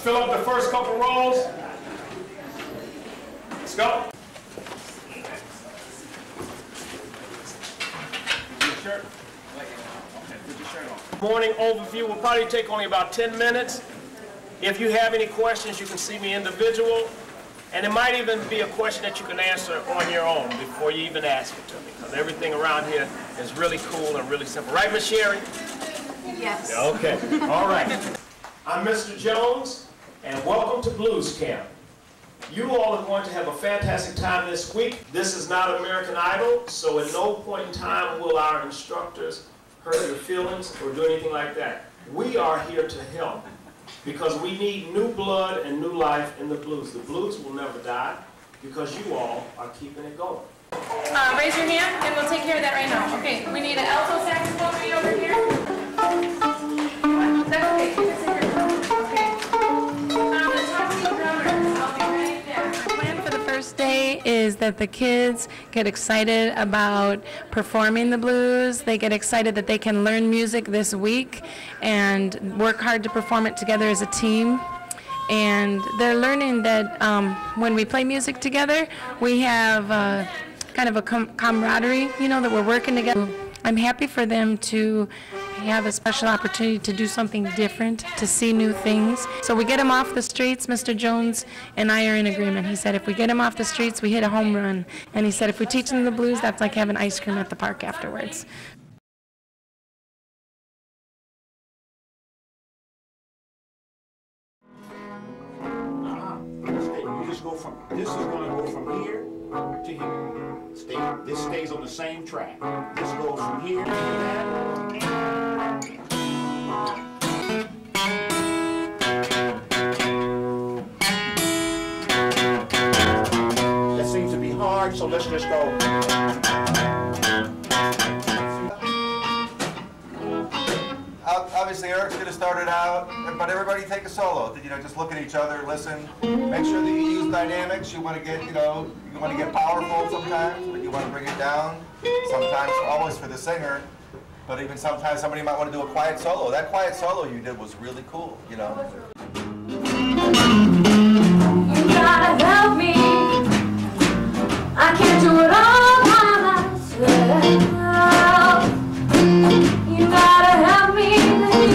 fill up the first couple rows. Let's go. Shirt. Okay, put your shirt on. Morning overview will probably take only about 10 minutes. If you have any questions, you can see me individual. And it might even be a question that you can answer on your own before you even ask it to me, because everything around here is really cool and really simple. Right, Miss Sherry? Yes. Okay. All right. I'm Mr. Jones, and welcome to Blues Camp. You all are going to have a fantastic time this week. This is not American Idol, so at no point in time will our instructors hurt your feelings or do anything like that. We are here to help, because we need new blood and new life in the blues. The blues will never die because you all are keeping it going. Raise your hand and we'll take care of that right now. Okay, we need an alto saxophone right over here. That's okay, keep it secret. Okay. The top two drummers, I'll be right there. The plan for the first day is that the kids get excited about performing the blues. They get excited that they can learn music this week and work hard to perform it together as a team. And they're learning that when we play music together, we have kind of a camaraderie, you know, that we're working together. I'm happy for them to have a special opportunity to do something different, to see new things. So we get them off the streets. Mr. Jones and I are in agreement. He said if we get them off the streets, we hit a home run. And he said if we teach them the blues, that's like having ice cream at the park afterwards. You just go from, this is going to go from here to here. This stays on the same track. This goes from here to that. That seems to be hard, so let's just go. Obviously, Eric's going to start it out, but everybody take a solo. You know, just look at each other, listen. Make sure that you use dynamics. You want to get, you know, you want to get powerful sometimes, but you want to bring it down. Sometimes, always for the singer, but even sometimes somebody might want to do a quiet solo. That quiet solo you did was really cool, you know. You gotta help me. I can't do it all by myself. You gotta help me, baby.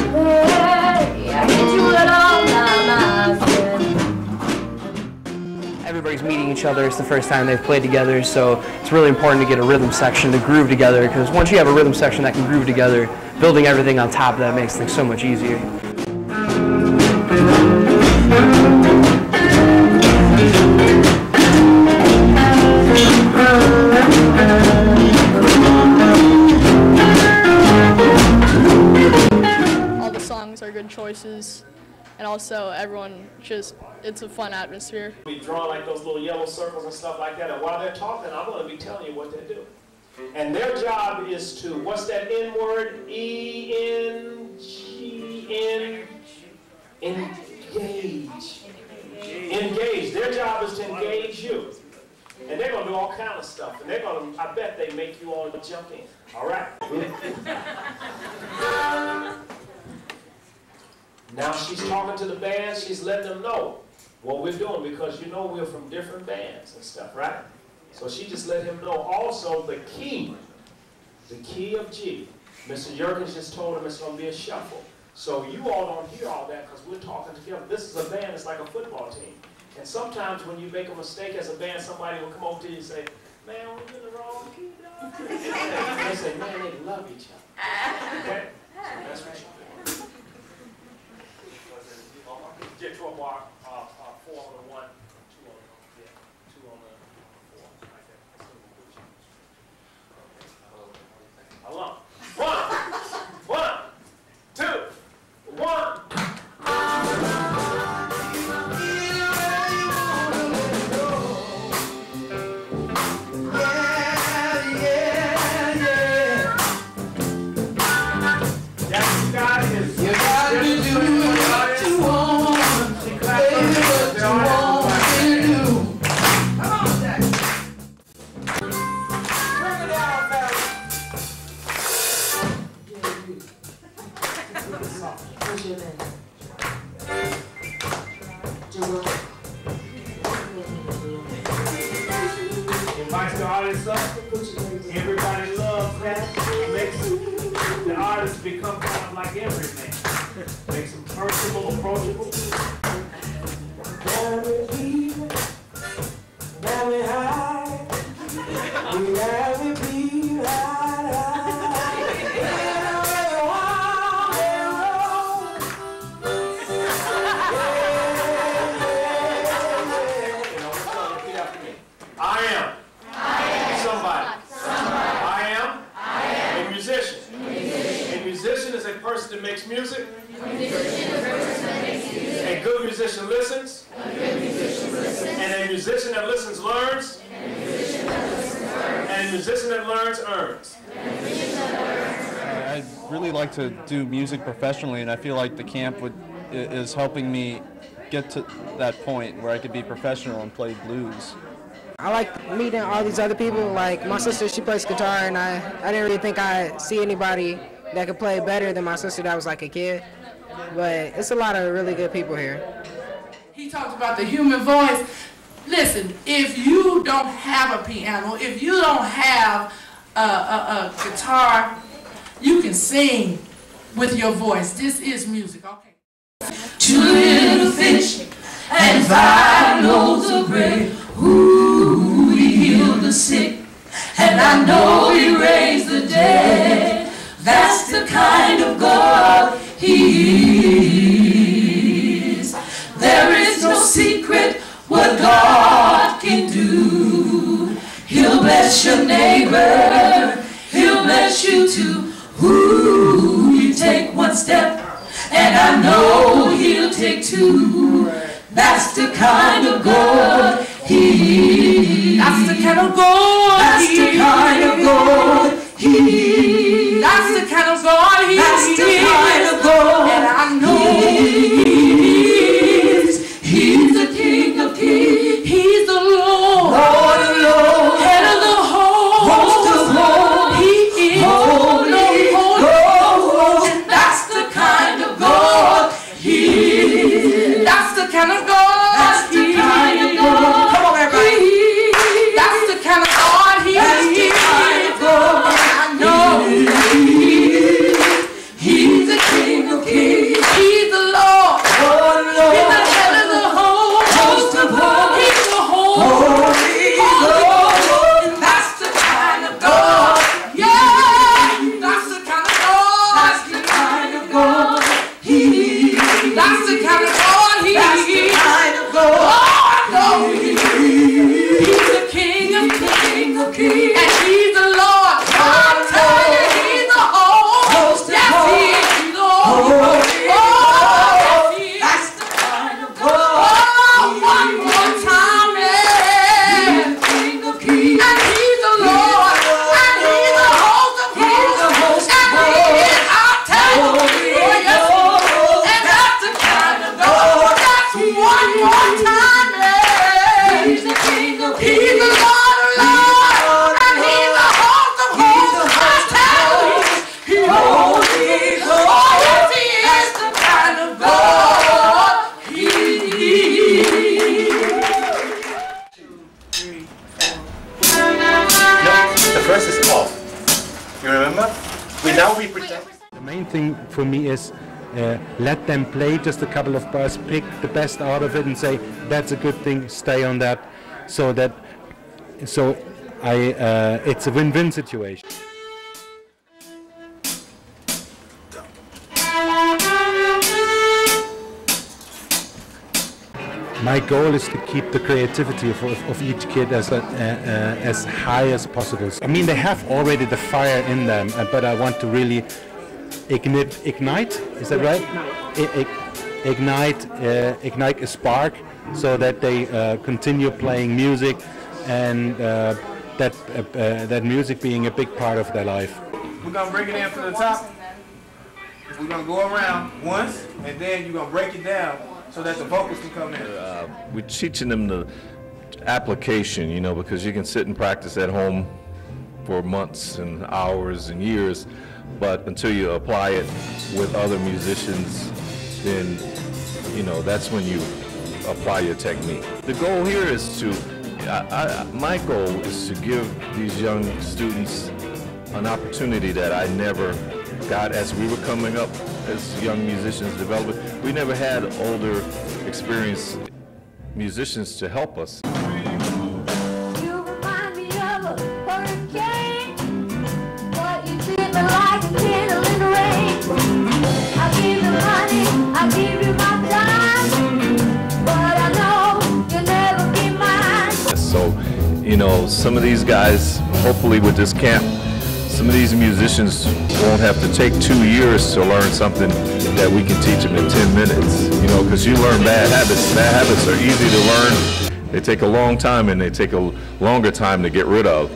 I can't do it all by myself. Everybody's meeting each other. It's the first time they've played together, so it's really important to get a rhythm section to groove together, because once you have a rhythm section that can groove together, building everything on top of that makes things so much easier. All the songs are good choices, and also everyone just, it's a fun atmosphere. We draw like those little yellow circles and stuff like that, and while they're talking, I'm going to be telling you what they do. And their job is to, what's that N word? E-N-G-N, engage. Engage. Their job is to engage you. And they're going to do all kind of stuff. And they're going to, I bet they make you all jump in. All right? Now she's talking to the band. She's letting them know what we're doing, because you know we're from different bands and stuff, right? So she just let him know also the key of G. Mr. Jurgens just told him it's going to be a shuffle. So you all don't hear all that because we're talking together. This is a band. It's like a football team. And sometimes when you make a mistake as a band, somebody will come over to you and say, man, we're in the wrong key, dog. They say, man, they love each other. Okay? So that's what you do. Get to a bar, 4 on the 1, 2 on the, 2 on the 4, like that. How long? 1, 2, 1. You got to do what you want. Invites the artist up. Everybody loves that. Makes the artist become kind of like every man. Makes him personable, approachable. That makes music. A good musician listens. And a musician that listens learns. And a musician that learns earns. I'd really like to do music professionally, and I feel like the camp is helping me get to that point where I could be professional and play blues. I like meeting all these other people. Like my sister, she plays guitar, and I didn't really think I'd see anybody that could play better than my sister that was like a kid. But it's a lot of really good people here. He talks about the human voice. Listen, if you don't have a piano, if you don't have a guitar, you can sing with your voice. This is music, okay? 2 little fish and 5 loaves of bread. Ooh, he healed the sick, and I know he raised the dead. That's the kind of God He is. There is no secret what God can do. He'll bless your neighbor, He'll bless you too. Ooh, you take 1 step, and I know He'll take 2. That's the kind of God He is. That's the kind of God. That's the kind of God He is. That's the kind of God He is. That's the kind of God. And I know He is. He's the King of Kings. He's the Lord. Lord of Lords. Head of the host of hosts. He is holy, holy. And that's the kind of God He is. That's the kind of God. That's the kind of God. Come on, everybody. That's the kind of God He is. That's the kind of God. And I know He's the King of Kings. He's the Lord. Lord, Lord. He's the head of the host of hosts. He's the holy, holy. And that's the kind of God. Yeah, that's the kind of God. That's the kind of God He is. That's the kind of God He is. That's the kind of God. Oh, I know He is. He's the King of Kings. And He's the Lord. I'm telling you, He's the host. Yes, He is. He's the host. Oh, yes, He is. That's the kind of God. Oh, one more time, yeah. He's the King of Kings. And He's the Lord. And He's the host of hosts. And He is, I'm telling you, oh, yes, He is. And that's the kind of God. That's one more time, yeah. He's the King of Kings. He's the Lord of Lords. And He's the host of hosts. I'm telling you, He's holy. Oh, yes, He is. The kind of God He is. The first is off. You remember? We pretend. The main thing for me is let them play just a couple of bars, pick the best out of it and say, that's a good thing, stay on that. It's a win-win situation. My goal is to keep the creativity of each kid as high as possible. I mean, they have already the fire in them, but I want to really ignite. Is that right? Ignite a spark, so that they continue playing music, and that music being a big part of their life. We're gonna bring it in from the top. We're gonna go around once, and then you're gonna break it down so that the vocals can come in. We're teaching them the application, you know, because you can sit and practice at home for months and hours and years, but until you apply it with other musicians, then, you know, that's when you apply your technique. The goal here is to, my goal is to give these young students an opportunity that I never got as we were coming up as young musicians developing. We never had older, experienced musicians to help us. You remind me of a hurricane, but you treat me like a candle in the rain. I give you money, I give you my time, but I know you'll never be mine. So, you know, some of these guys, hopefully with this camp, some of these musicians won't have to take 2 years to learn something that we can teach them in 10 minutes, you know, because you learn bad habits. Bad habits are easy to learn. They take a long time and they take a longer time to get rid of.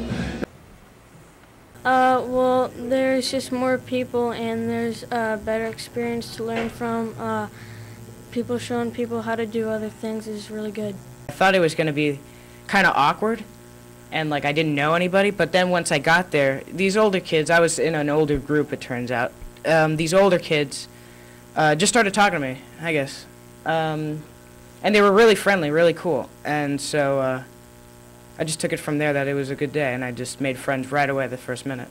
Well, there's just more people and there's a better experience to learn from. People showing people how to do other things is really good. I thought it was going to be kind of awkward and like I didn't know anybody, but then once I got there, these older kids, I was in an older group it turns out, these older kids just started talking to me, I guess. And they were really friendly, really cool. And so I just took it from there that it was a good day, and I just made friends right away the first minute.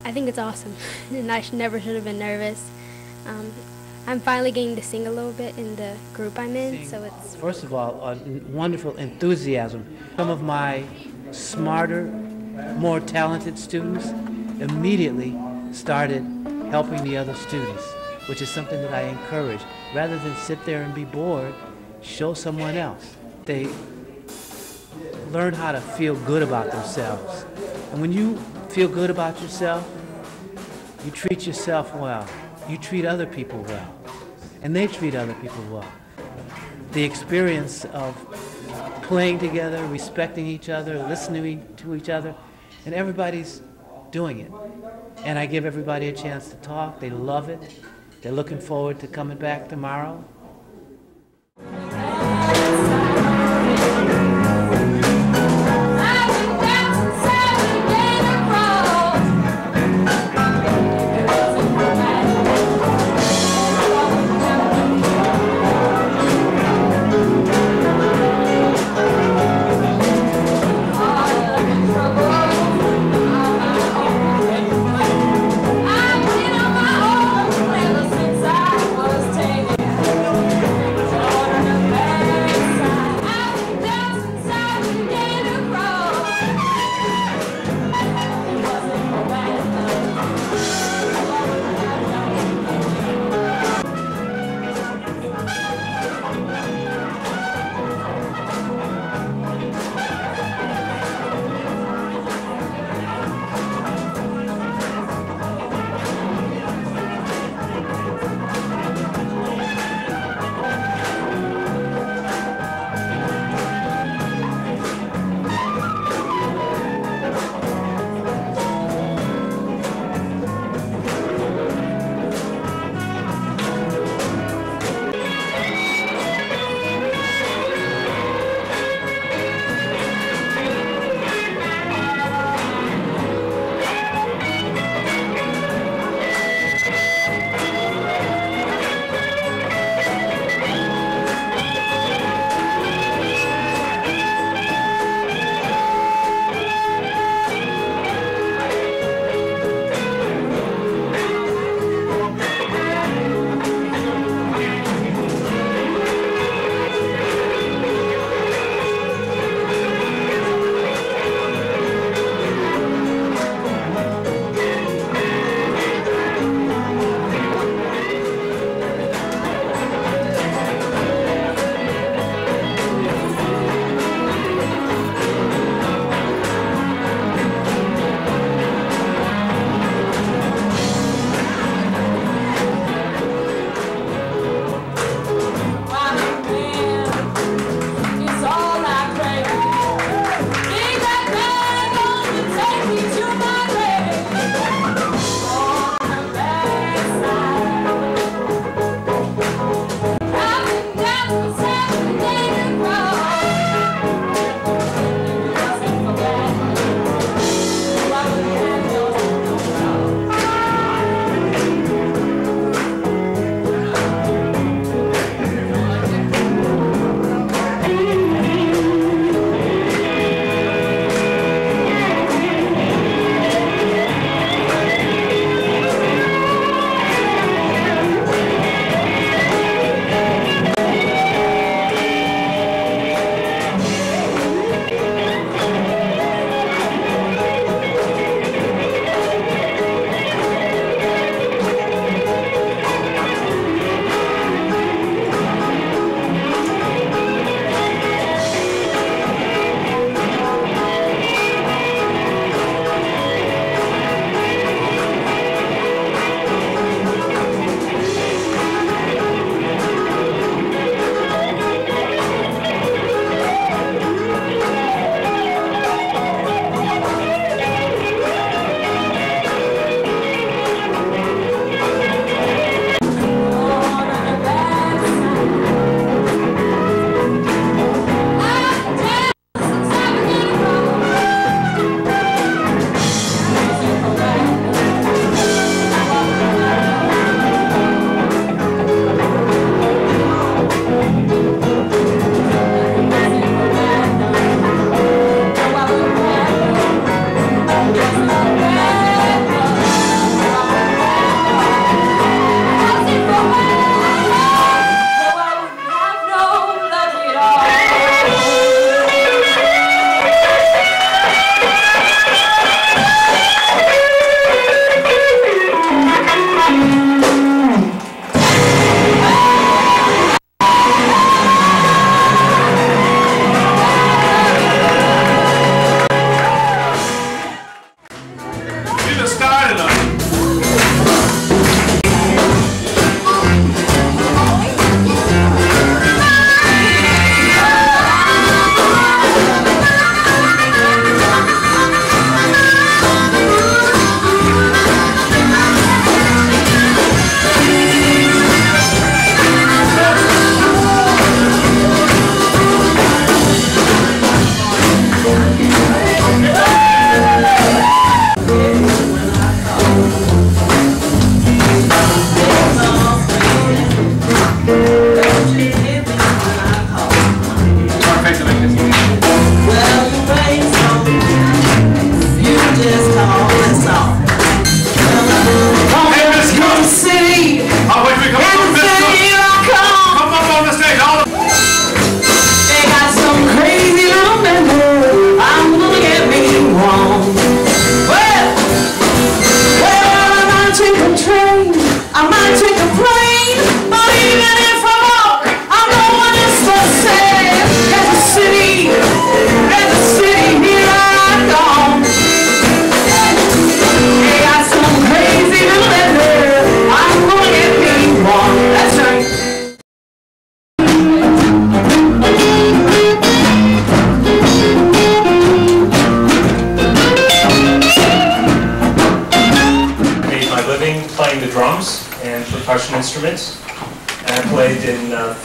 I think it's awesome, and I never should have been nervous. I'm finally getting to sing a little bit in the group I'm in, so it's... First of all, a wonderful enthusiasm. Some of my smarter, more talented students immediately started helping the other students, which is something that I encourage. Rather than sit there and be bored, show someone else. They learn how to feel good about themselves. And when you feel good about yourself, you treat yourself well. You treat other people well. And they treat other people well. The experience of playing together, respecting each other, listening to each other, and everybody's doing it. And I give everybody a chance to talk. They love it. They're looking forward to coming back tomorrow.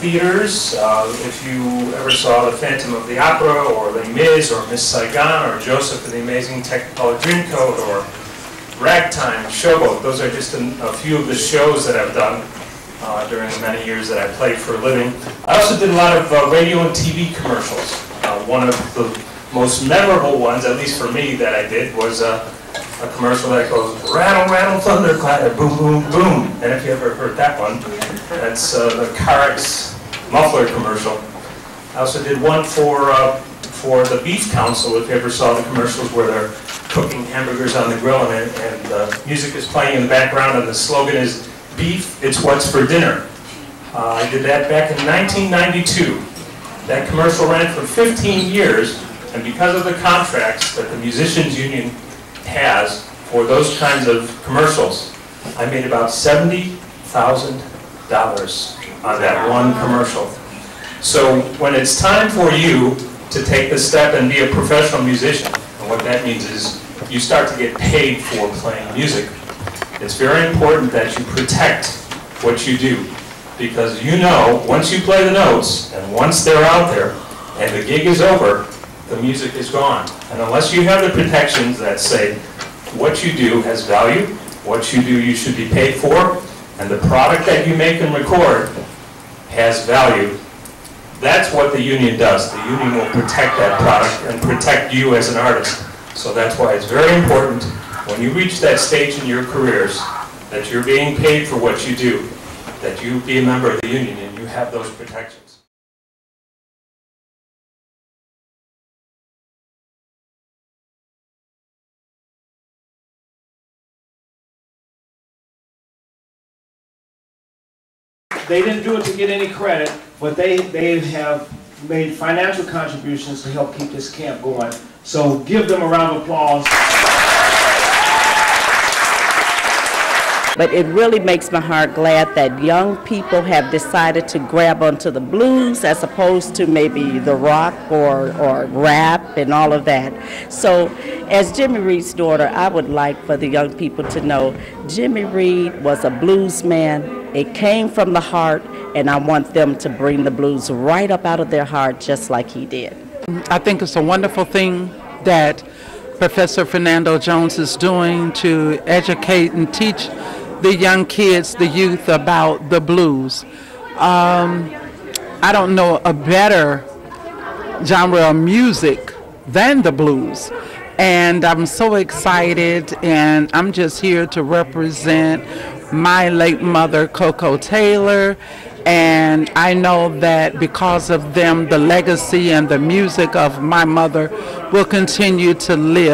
theaters. If you ever saw The Phantom of the Opera, or Les Mis, or Miss Saigon, or Joseph and the Amazing Technicolor Dreamcoat, or Ragtime, Showboat, those are just a few of the shows that I've done during the many years that I played for a living. I also did a lot of radio and TV commercials. One of the most memorable ones, at least for me, that I did was a commercial that goes, rattle, rattle, thunderclap, boom, boom, boom. And if you ever heard that one, that's the Carex muffler commercial. I also did one for the Beef Council, if you ever saw the commercials where they're cooking hamburgers on the grill and music is playing in the background and the slogan is, beef, it's what's for dinner. I did that back in 1992. That commercial ran for 15 years, and because of the contracts that the Musicians Union has for those kinds of commercials, I made about $70,000 on that one commercial. So when it's time for you to take the step and be a professional musician, and what that means is you start to get paid for playing music, it's very important that you protect what you do, because you know once you play the notes and once they're out there and the gig is over, the music is gone. And unless you have the protections that say what you do has value, what you do you should be paid for, and the product that you make and record has value, that's what the union does. The union will protect that product and protect you as an artist. So that's why it's very important when you reach that stage in your careers that you're being paid for what you do, that you be a member of the union and you have those protections. They didn't do it to get any credit, but they have made financial contributions to help keep this camp going. So give them a round of applause. But it really makes my heart glad that young people have decided to grab onto the blues as opposed to maybe the rock or rap and all of that. So as Jimmy Reed's daughter, I would like for the young people to know Jimmy Reed was a blues man. It came from the heart, and I want them to bring the blues right up out of their heart just like he did. I think it's a wonderful thing that Professor Fernando Jones is doing to educate and teach the young kids, the youth, about the blues. I don't know a better genre of music than the blues. And I'm so excited, and I'm just here to represent my late mother, Coco Taylor, and I know that because of them, the legacy and the music of my mother will continue to live.